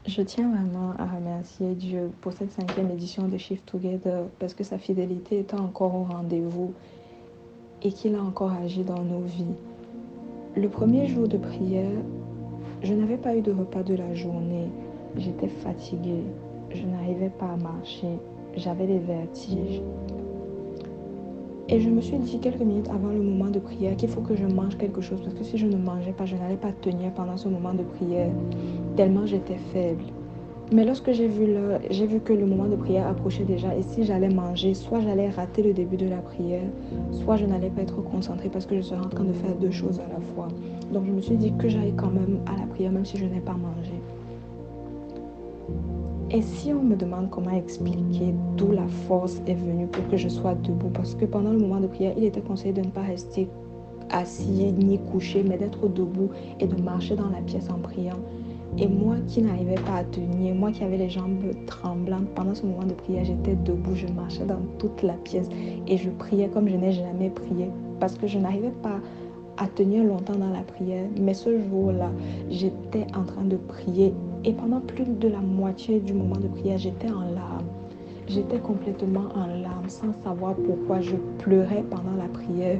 Je tiens vraiment à remercier Dieu pour cette cinquième édition de Shift Together parce que sa fidélité était encore au rendez-vous et qu'il a encore agi dans nos vies. Le premier jour de prière, je n'avais pas eu de repas de la journée. J'étais fatiguée. Je n'arrivais pas à marcher. J'avais des vertiges. Et je me suis dit quelques minutes avant le moment de prière qu'il faut que je mange quelque chose parce que si je ne mangeais pas, je n'allais pas tenir pendant ce moment de prière, tellement j'étais faible. Mais lorsque j'ai vu l'heure, j'ai vu que le moment de prière approchait déjà et si j'allais manger, soit j'allais rater le début de la prière, soit je n'allais pas être concentrée parce que je serais en train de faire deux choses à la fois. Donc je me suis dit que j'aille quand même à la prière même si je n'ai pas mangé. Et si on me demande comment expliquer d'où la force est venue pour que je sois debout, parce que pendant le moment de prière, il était conseillé de ne pas rester assis ni couché, mais d'être debout et de marcher dans la pièce en priant. Et moi qui n'arrivais pas à tenir, moi qui avais les jambes tremblantes, pendant ce moment de prière, j'étais debout, je marchais dans toute la pièce et je priais comme je n'ai jamais prié parce que je n'arrivais pas à tenir longtemps dans la prière. Mais ce jour-là, j'étais en train de prier et pendant plus de la moitié du moment de prière, j'étais en larmes. J'étais complètement en larmes sans savoir pourquoi je pleurais pendant la prière.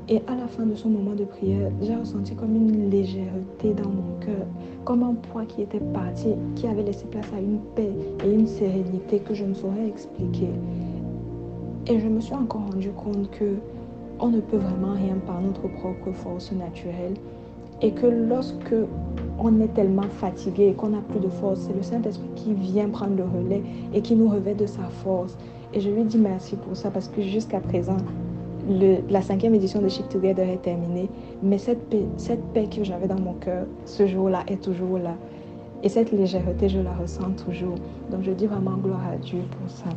Et à la fin de ce moment de prière, j'ai ressenti comme une légèreté dans mon cœur, comme un poids qui était parti, qui avait laissé place à une paix et une sérénité que je ne saurais expliquer. Et je me suis encore rendu compte que on ne peut vraiment rien par notre propre force naturelle et que lorsque on est tellement fatigué et qu'on n'a plus de force, c'est le Saint-Esprit qui vient prendre le relais et qui nous revêt de sa force. Et je lui dis merci pour ça parce que jusqu'à présent, la cinquième édition de Shift Together est terminée, mais cette paix que j'avais dans mon cœur ce jour-là est toujours là. Et cette légèreté, je la ressens toujours. Donc je dis vraiment gloire à Dieu pour ça.